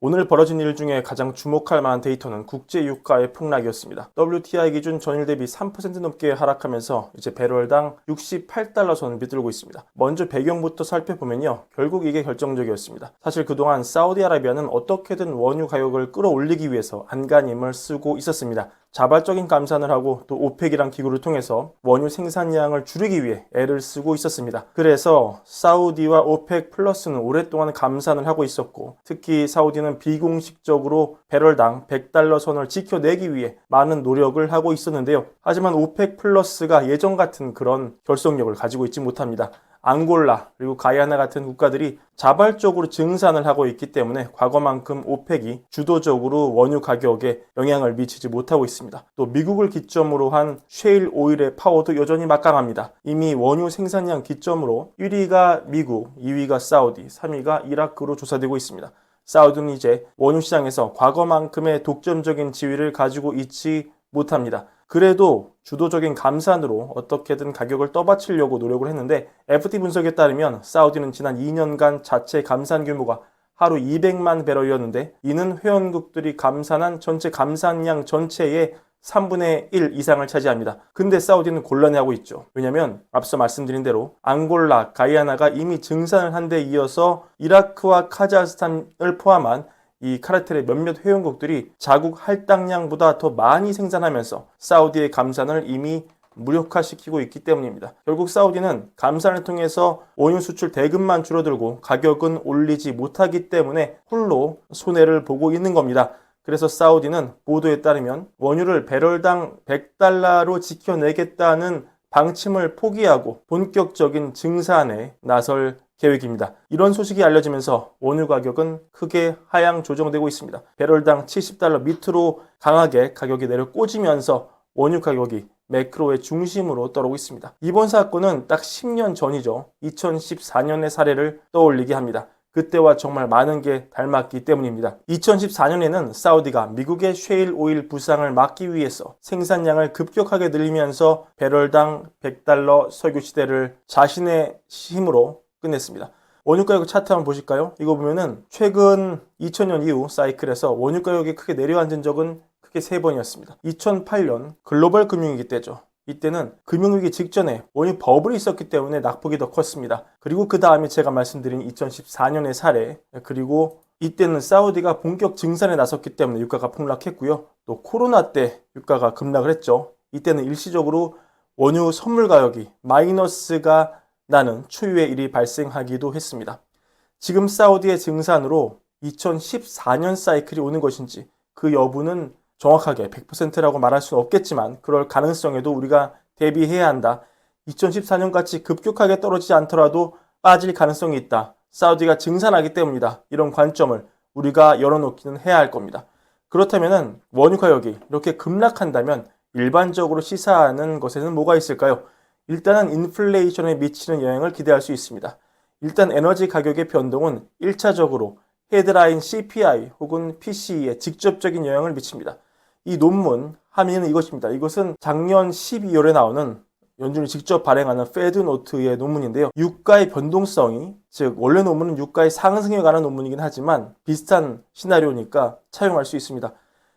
오늘 벌어진 일 중에 가장 주목할 만한 데이터는 국제 유가의 폭락이었습니다. WTI 기준 전일 대비 3% 넘게 하락하면서 이제 배럴당 68달러 선을 비틀고 있습니다. 먼저 배경부터 살펴보면요. 결국 이게 결정적이었습니다. 사실 그동안 사우디아라비아는 어떻게든 원유 가격을 끌어올리기 위해서 안간힘을 쓰고 있었습니다. 자발적인 감산을 하고 또 오펙이란 기구를 통해서 원유 생산량을 줄이기 위해 애를 쓰고 있었습니다. 그래서 사우디와 오펙 플러스는 오랫동안 감산을 하고 있었고, 특히 사우디는 비공식적으로 배럴당 100달러 선을 지켜내기 위해 많은 노력을 하고 있었는데요. 하지만 오펙 플러스가 예전 같은 그런 결속력을 가지고 있지 못합니다. 앙골라 그리고 가야나 같은 국가들이 자발적으로 증산을 하고 있기 때문에 과거만큼 오펙이 주도적으로 원유 가격에 영향을 미치지 못하고 있습니다. 또 미국을 기점으로 한 셰일 오일의 파워도 여전히 막강합니다. 이미 원유 생산량 기점으로 1위가 미국, 2위가 사우디, 3위가 이라크로 조사되고 있습니다. 사우디는 이제 원유 시장에서 과거만큼의 독점적인 지위를 가지고 있지 못합니다. 그래도 주도적인 감산으로 어떻게든 가격을 떠받치려고 노력을 했는데, FT 분석에 따르면 사우디는 지난 2년간 자체 감산 규모가 하루 200만 배럴이었는데, 이는 회원국들이 감산한 전체 감산량 전체의 3분의 1 이상을 차지합니다. 근데 사우디는 곤란해하고 있죠. 왜냐면 앞서 말씀드린 대로 앙골라, 가이아나가 이미 증산을 한 데 이어서 이라크와 카자흐스탄을 포함한 이 카르텔의 몇몇 회원국들이 자국 할당량보다 더 많이 생산하면서 사우디의 감산을 이미 무력화시키고 있기 때문입니다. 결국 사우디는 감산을 통해서 원유 수출 대금만 줄어들고 가격은 올리지 못하기 때문에 홀로 손해를 보고 있는 겁니다. 그래서 사우디는 보도에 따르면 원유를 배럴당 100달러로 지켜내겠다는 방침을 포기하고 본격적인 증산에 나설 계획입니다. 이런 소식이 알려지면서 원유 가격은 크게 하향 조정되고 있습니다. 배럴당 70달러 밑으로 강하게 가격이 내려 꽂으면서 원유 가격이 매크로의 중심으로 떠오르고 있습니다. 이번 사건은 딱 10년 전이죠. 2014년의 사례를 떠올리게 합니다. 그때와 정말 많은 게 닮았기 때문입니다. 2014년에는 사우디가 미국의 셰일 오일 부상을 막기 위해서 생산량을 급격하게 늘리면서 배럴당 100달러 석유 시대를 자신의 힘으로 끝냈습니다. 원유 가격 차트 한번 보실까요? 이거 보면은 최근 2000년 이후 사이클에서 원유 가격이 크게 내려앉은 적은 크게 3번이었습니다. 2008년 글로벌 금융위기 때죠. 이때는 금융위기 직전에 원유 버블이 있었기 때문에 낙폭이 더 컸습니다. 그리고 그 다음에 제가 말씀드린 2014년의 사례, 그리고 이때는 사우디가 본격 증산에 나섰기 때문에 유가가 폭락했고요. 또 코로나 때 유가가 급락을 했죠. 이때는 일시적으로 원유 선물 가격이 마이너스가 나는 초유의 일이 발생하기도 했습니다. 지금 사우디의 증산으로 2014년 사이클이 오는 것인지 그 여부는 정확하게 100%라고 말할 수는 없겠지만 그럴 가능성에도 우리가 대비해야 한다. 2014년 같이 급격하게 떨어지지 않더라도 빠질 가능성이 있다. 사우디가 증산하기 때문이다. 이런 관점을 우리가 열어놓기는 해야 할 겁니다. 그렇다면 원유 가격이 이렇게 급락한다면 일반적으로 시사하는 것에는 뭐가 있을까요? 일단은 인플레이션에 미치는 영향을 기대할 수 있습니다. 일단 에너지 가격의 변동은 1차적으로 헤드라인 CPI 혹은 PCE에 직접적인 영향을 미칩니다. 이 논문 함의는 이것입니다. 이것은 작년 12월에 나오는 연준이 직접 발행하는 페드 노트의 논문인데요. 유가의 변동성이, 즉 원래 논문은 유가의 상승에 관한 논문이긴 하지만 비슷한 시나리오니까 차용할 수 있습니다.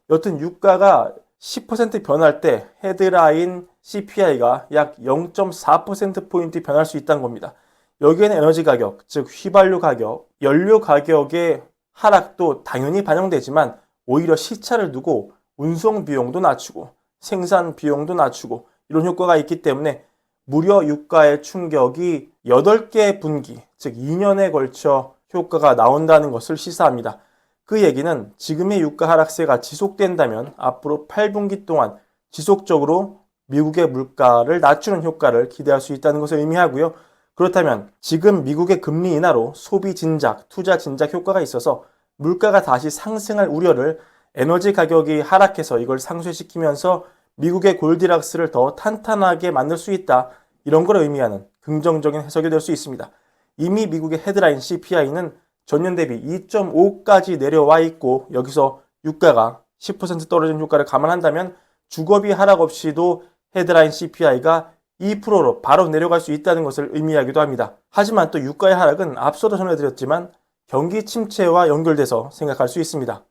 여튼 유가가 10% 변할 때 헤드라인 CPI가 약 0.4%포인트 변할 수 있다는 겁니다. 여기에는 에너지 가격, 즉 휘발유 가격, 연료 가격의 하락도 당연히 반영되지만 오히려 시차를 두고 운송 비용도 낮추고 생산 비용도 낮추고 이런 효과가 있기 때문에 무려 유가의 충격이 8개 분기, 즉 2년에 걸쳐 효과가 나온다는 것을 시사합니다. 그 얘기는 지금의 유가 하락세가 지속된다면 앞으로 8분기 동안 지속적으로 미국의 물가를 낮추는 효과를 기대할 수 있다는 것을 의미하고요. 그렇다면 지금 미국의 금리 인하로 소비 진작, 투자 진작 효과가 있어서 물가가 다시 상승할 우려를 에너지 가격이 하락해서 이걸 상쇄시키면서 미국의 골디락스를 더 탄탄하게 만들 수 있다. 이런 걸 의미하는 긍정적인 해석이 될 수 있습니다. 이미 미국의 헤드라인 CPI는 전년 대비 2.5까지 내려와 있고 여기서 유가가 10% 떨어진 효과를 감안한다면 주거비 하락 없이도 헤드라인 CPI가 2%로 바로 내려갈 수 있다는 것을 의미하기도 합니다. 하지만 또 유가의 하락은 앞서도 전해드렸지만 경기 침체와 연결돼서 생각할 수 있습니다.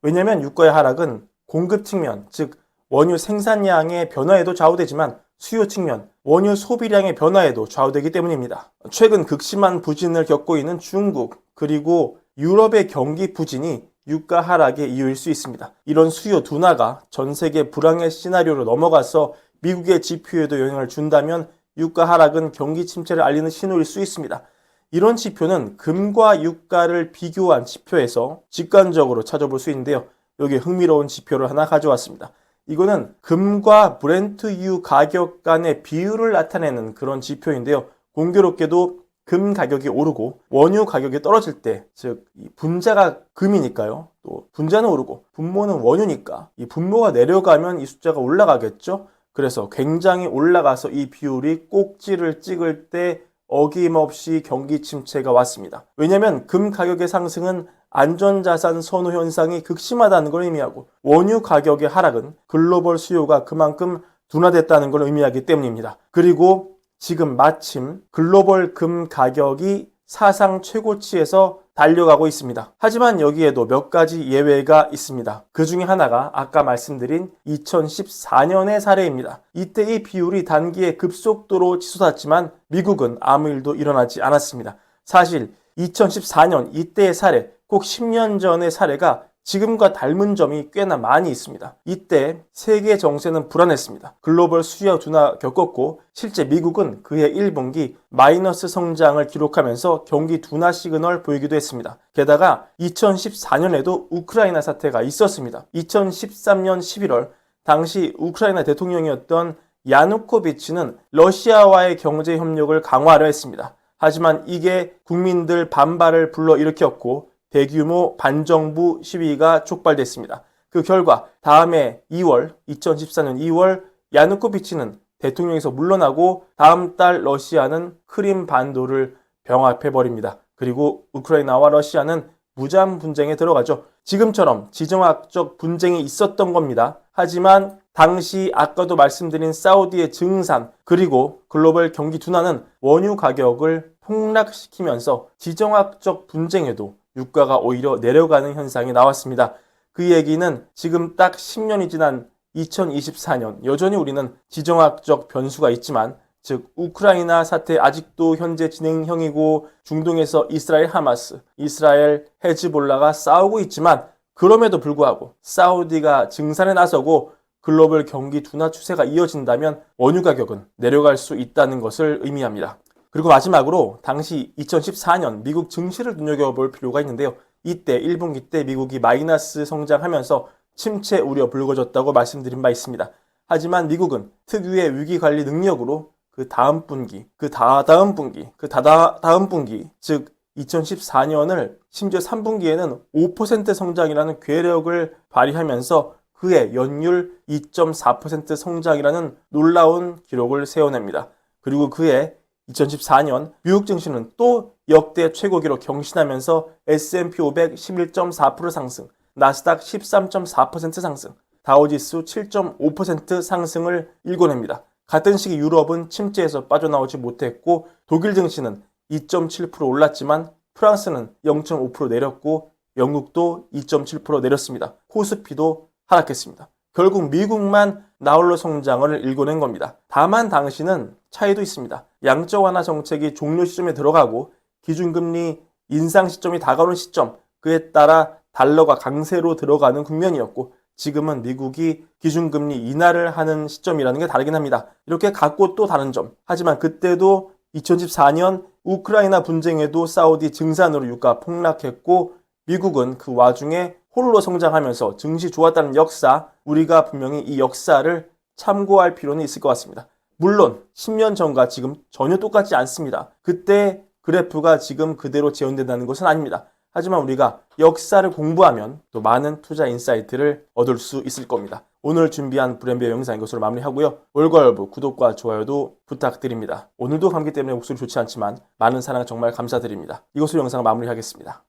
왜냐하면 유가의 하락은 공급 측면, 즉 원유 생산량의 변화에도 좌우되지만 수요 측면, 원유 소비량의 변화에도 좌우되기 때문입니다. 최근 극심한 부진을 겪고 있는 중국, 그리고 유럽의 경기 부진이 유가 하락의 이유일 수 있습니다. 이런 수요 둔화가 전 세계 불황의 시나리오로 넘어가서 미국의 지표에도 영향을 준다면 유가 하락은 경기 침체를 알리는 신호일 수 있습니다. 이런 지표는 금과 유가를 비교한 지표에서 직관적으로 찾아볼 수 있는데요. 여기 흥미로운 지표를 하나 가져왔습니다. 이거는 금과 브렌트유 가격 간의 비율을 나타내는 그런 지표인데요. 공교롭게도 금 가격이 오르고 원유 가격이 떨어질 때, 즉 분자가 금이니까요. 또 분자는 오르고 분모는 원유니까 이 분모가 내려가면 이 숫자가 올라가겠죠. 그래서 굉장히 올라가서 이 비율이 꼭지를 찍을 때 어김없이 경기 침체가 왔습니다. 왜냐하면 금 가격의 상승은 안전자산 선호 현상이 극심하다는 걸 의미하고 원유 가격의 하락은 글로벌 수요가 그만큼 둔화됐다는 걸 의미하기 때문입니다. 그리고 지금 마침 글로벌 금 가격이 사상 최고치에서 달려가고 있습니다. 하지만 여기에도 몇 가지 예외가 있습니다. 그 중에 하나가 아까 말씀드린 2014년의 사례입니다. 이때 이 비율이 단기에 급속도로 치솟았지만 미국은 아무 일도 일어나지 않았습니다. 사실 2014년 이때의 사례, 꼭 10년 전의 사례가 지금과 닮은 점이 꽤나 많이 있습니다. 이때 세계 정세는 불안했습니다. 글로벌 수요 둔화 겪었고 실제 미국은 그해 1분기 마이너스 성장을 기록하면서 경기 둔화 시그널 보이기도 했습니다. 게다가 2014년에도 우크라이나 사태가 있었습니다. 2013년 11월 당시 우크라이나 대통령이었던 야누코비치는 러시아와의 경제 협력을 강화하려 했습니다. 하지만 이게 국민들 반발을 불러일으켰고 대규모 반정부 시위가 촉발됐습니다. 그 결과 다음해 2014년 2월 야누코비치는 대통령에서 물러나고 다음 달 러시아는 크림 반도를 병합해버립니다. 그리고 우크라이나와 러시아는 무장 분쟁에 들어가죠. 지금처럼 지정학적 분쟁이 있었던 겁니다. 하지만 당시 아까도 말씀드린 사우디의 증산 그리고 글로벌 경기 둔화는 원유 가격을 폭락시키면서 지정학적 분쟁에도 유가가 오히려 내려가는 현상이 나왔습니다. 그 얘기는 지금 딱 10년이 지난 2024년 여전히 우리는 지정학적 변수가 있지만 즉 우크라이나 사태 아직도 현재 진행형이고 중동에서 이스라엘 하마스, 이스라엘 헤즈볼라가 싸우고 있지만 그럼에도 불구하고 사우디가 증산에 나서고 글로벌 경기 둔화 추세가 이어진다면 원유 가격은 내려갈 수 있다는 것을 의미합니다. 그리고 마지막으로 당시 2014년 미국 증시를 눈여겨볼 필요가 있는데요. 이때 1분기 때 미국이 마이너스 성장하면서 침체 우려 불거졌다고 말씀드린 바 있습니다. 하지만 미국은 특유의 위기관리 능력으로 그 다음 분기, 그 다다음 분기, 그 다다음 분기, 즉 2014년을 심지어 3분기에는 5% 성장이라는 괴력을 발휘하면서 그해 연율 2.4% 성장이라는 놀라운 기록을 세워냅니다. 그리고 그해 2014년 미국 증시는 또 역대 최고 기록 경신하면서 S&P 500 11.4% 상승, 나스닥 13.4% 상승, 다우지수 7.5% 상승을 일궈냅니다. 같은 시기 유럽은 침체에서 빠져나오지 못했고 독일 증시는 2.7% 올랐지만 프랑스는 0.5% 내렸고 영국도 2.7% 내렸습니다. 코스피도 하락했습니다. 결국 미국만 나홀로 성장을 일궈낸 겁니다. 다만 당시는 차이도 있습니다. 양적 완화 정책이 종료 시점에 들어가고 기준금리 인상 시점이 다가오는 시점, 그에 따라 달러가 강세로 들어가는 국면이었고 지금은 미국이 기준금리 인하를 하는 시점이라는 게 다르긴 합니다. 이렇게 각고 또 다른 점. 하지만 그때도 2014년 우크라이나 분쟁에도 사우디 증산으로 유가 폭락했고 미국은 그 와중에 홀로 성장하면서 증시 좋았다는 역사, 우리가 분명히 이 역사를 참고할 필요는 있을 것 같습니다. 물론 10년 전과 지금 전혀 똑같지 않습니다. 그때 그래프가 지금 그대로 재현된다는 것은 아닙니다. 하지만 우리가 역사를 공부하면 또 많은 투자 인사이트를 얻을 수 있을 겁니다. 오늘 준비한 브랜비어 영상 이것으로 마무리하고요. 월과열부 구독과 좋아요도 부탁드립니다. 오늘도 감기 때문에 목소리 좋지 않지만 많은 사랑 정말 감사드립니다. 이것으로 영상을 마무리하겠습니다.